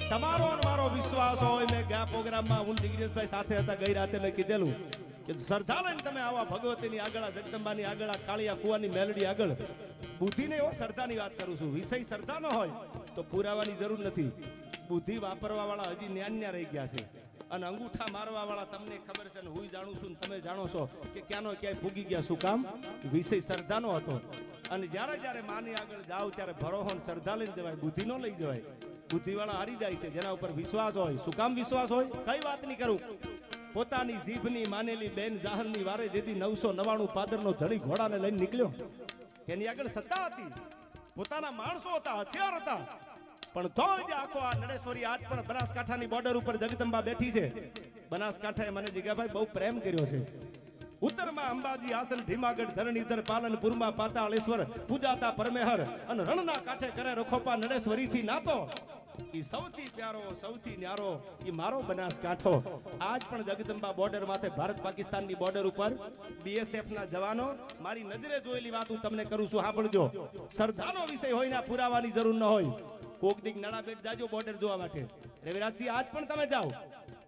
તમારો અને મારો વિશ્વાસ હોય મેં ગયા પ્રોગ્રામમાં હું દિગ્નેશભાઈ સાથે હતા ગઈ રાતે મેં કીધેલું કે શ્રદ્ધા લઈને તમે આવા ભગવતીની આગળ જગદંબાની આગળ કાળિયા કુવાની મેલડી આગળ બુદ્ધિને એવો શ્રદ્ધાની વાત કરું છું વિષય શ્રદ્ધા ન હોય તો પુરાવાની જરૂર નથી બુદ્ધિ વાપરવા વાળા હજી ન્યાન્યા રહી ગયા છે અને અંગૂઠા મારવા વાળા તમને ખબર છે ને હું જાણું છું ને તમે જાણો છો કે ક્યાંનો ક્યાંય ફૂગી ગયા શું કામ વિષય શ્રદ્ધાનો હતો અને જ્યારે માની આગળ જાઓ ત્યારે ભરોહો ને શ્રદ્ધા લઈને જવાય બુદ્ધિ ન લઈ જવાય બુદ્ધિવાળા હારી જાય છે જેના ઉપર વિશ્વાસ હોય શું કામ વિશ્વાસ હોય કઈ વાત નહીં કરું પોતાની જીભની માનેલી બેન જાહરની વારે જેથી 999 પાદરનો ધણી ઘોડાને લઈને નીકળ્યો એની આગળ સત્તા હતી પોતાના માણસો હતા હથિયાર હતા પણ તોય જે આખો આ નડેશ્વરી આજ પણ બનાસકાંઠાની બોર્ડર ઉપર જગદંબા બેઠી છે બનાસકાંઠાએ મને જીગાભાઈ બહુ પ્રેમ કર્યો છે ઉત્તરમાં અંબાજી આસન ધીમાગઢ ધરણીધર પાલનપુરમાં પાતાળેશ્વર પૂજાતા પરમેહર અને રણના કાંઠે કરે રખોપા નડેશ્વરીથી નાતો ઈ સૌથી પ્યારો સૌથી ન્યારો ઈ મારો બનાસકાંઠો આજ પણ જગદંબા બોર્ડર માથે ભારત પાકિસ્તાનની બોર્ડર ઉપર બીએસએફ ના જવાનો મારી નજરે જોયેલી વાત હું તમને કરું છું સાંભળજો શ્રદ્ધાનો વિષય હોય ને પુરાવાની જરૂર ન હોય કોક દીક નડાબેટ જાજો બોર્ડર જોવા માટે રવિરાજસિંહ આજ પણ તમે જાઓ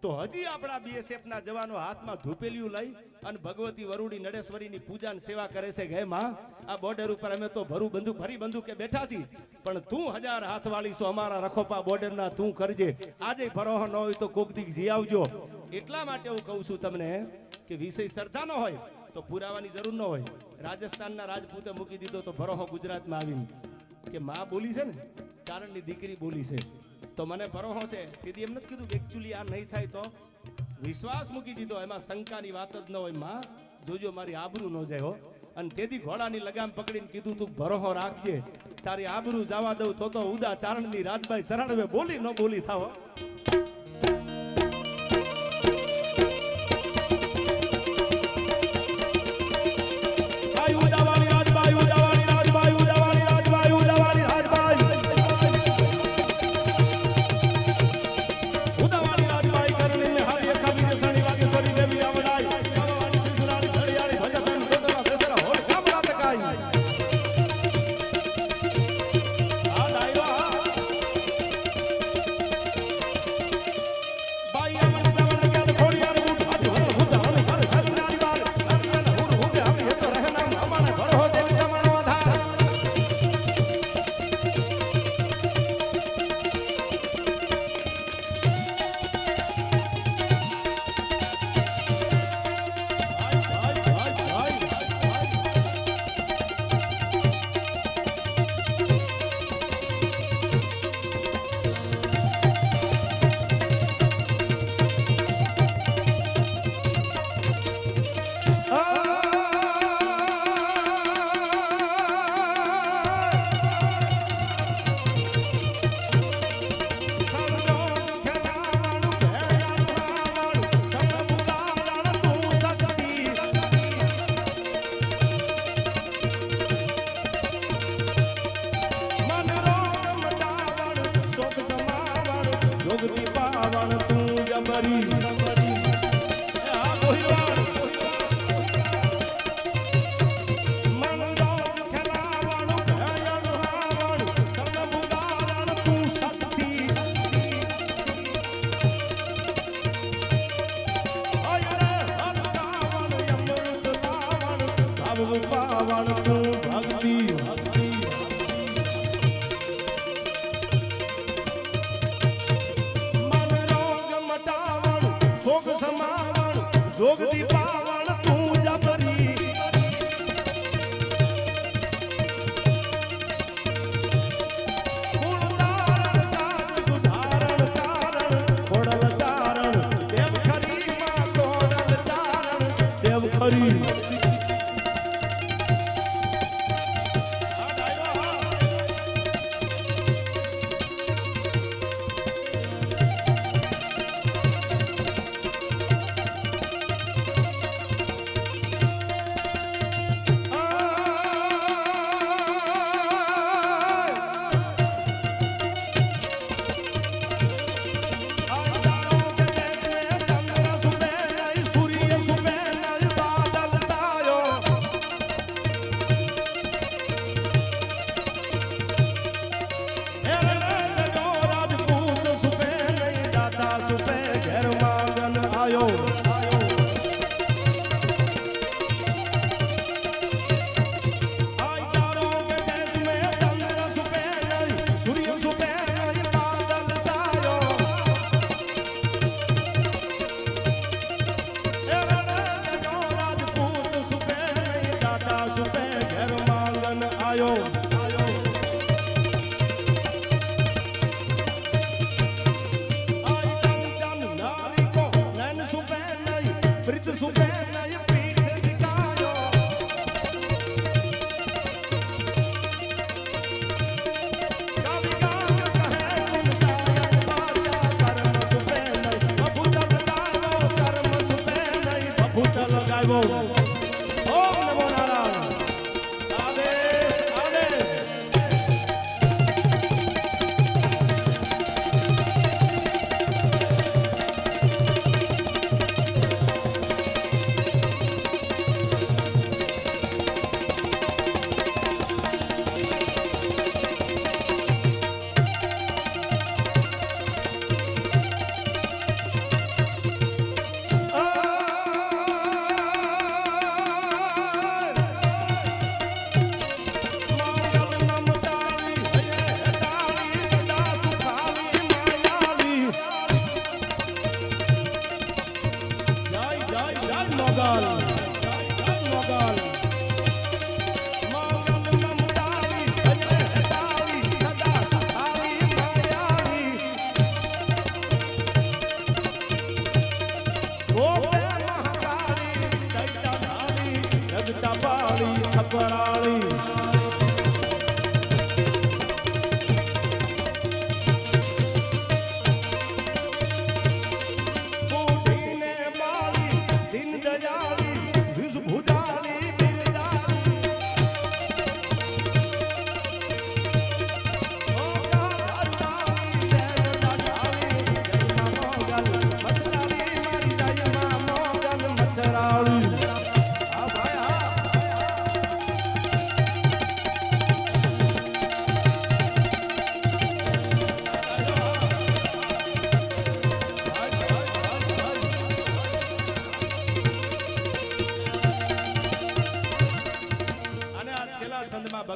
તો હજી આપણા બીએસએફ ના જવાનો હાથમાં ધૂપેલિયું લઈ અને ભગવતી વરુડી નડેશ્વરીની પૂજા અને સેવા કરે છે કે માં આ બોર્ડર ઉપર અમે તો ભરી બંદૂકે બેઠા છીએ પણ તું 1000 હાથ વાળી છો અમારા રખોપા બોર્ડર ના તું કરજે આજે ભરોહો ન હોય તો કોક દીક જી આવજો એટલા માટે હું કહું છું તમને કે વિષય શ્રદ્ધા ન હોય તો પુરાવાની જરૂર ન હોય રાજસ્થાનના રાજપૂતે મૂકી દીધો તો ભરોહો ગુજરાતમાં આવીને કે માં બોલી છે ને ચારણની દીકરી બોલી છે તો મને ભરોહો છે તેથી એમ નથી કીધું કે એકચ્યુઅલી આ નહીં થાય તો વિશ્વાસ મૂકી દીધો એમાં શંકાની વાત જ ન હોય માં જોજો મારી આબરૂ ન જાય હો અને તેથી ઘોડાની લગામ પકડીને કીધું તું ભરોહો રાખજે તારી આબરૂ જવા દઉં તો ઉદા ચારણની રાજભાઈ શરણવે બોલી ન બોલી થાવ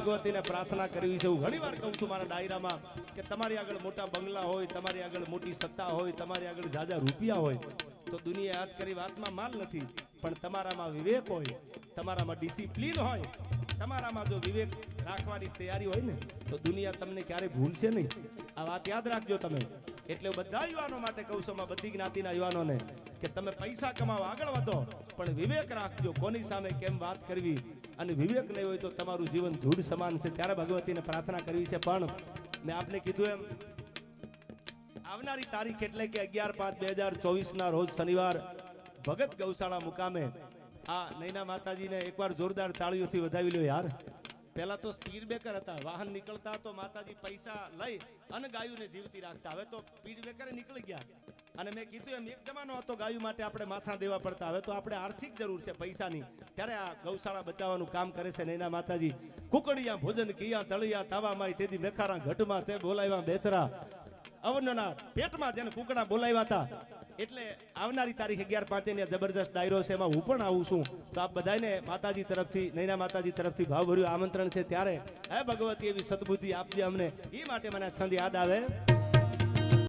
ભગવતીને પ્રાર્થના કરવી છે. હું ઘણીવાર કહું છું મારા ડાયરામાં કે તમારી આગળ મોટા બંગલા હોય, તમારી આગળ મોટી સત્તા હોય, તમારી આગળ ઝાઝા રૂપિયા હોય તો દુનિયા યાદ કરી વાતમાં માલ નથી, પણ તમારામાં વિવેક હોય, તમારામાં ડિસિપ્લિન હોય, તમારામાં જો વિવેક રાખવાની તૈયારી હોય ને તો દુનિયા તમને ક્યારે ભૂલશે નહીં. આ વાત યાદ રાખજો તમે. એટલે બધા યુવાનો માટે કહું છું, બધી જ્ઞાતિના યુવાનોને કે તમે પૈસા કમાવા આગળ વધો પણ વિવેક રાખજો, કોની સામે કેમ વાત કરવી. અને વિવેક નહીં હોય તો તમારું જીવન ધૂળ સમાન છે. ત્યારે ભગવતીને પ્રાર્થના કરવી છે. પણ મેં આપને કીધું એમ આવનારી તારીખ એટલે કે 11/5/2024 ના રોજ શનિવાર ભગત ગૌશાળા મુકામે આ નૈના માતાજીને એકવાર જોરદાર તાળીઓથી વધાવી લો યાર. પહેલા તો સ્પીડ બ્રેકર હતા, વાહન નીકળતા તો માતાજી પૈસા લઈ અને ગાયોને જીવતી રાખતા. હવે તો સ્પીડ બ્રેકર નીકળી ગયા. અને મેં કીધું એમ એક જમાનો હતો ગાયો માટે આપણે માથા દેવા પડતા, હવે તો આપણે આર્થિક જરૂર છે પૈસાની. ત્યારે આ ગૌશાળા બચાવવાનું કામ કરે છે નૈના માતાજી. કુકડિયા ભોજન કિયા તળિયા તાવામાં તેથી મેખારા ઘટમાં તે બોલાવ્યા બેચરા અવનના પેટમાં જેને કુકડા બોલાવ્યા હતા. એટલે આવનારી તારીખ 11/5 ની જબરદસ્ત ડાયરો છે, એમાં હું પણ આવું છું. તો આપ બધાને માતાજી તરફથી, નૈના માતાજી તરફથી ભાવભર્યું આમંત્રણ છે. ત્યારે હે ભગવતી એવી સદબુદ્ધિ આપજે અમને. એ માટે મને છંદ યાદ આવે.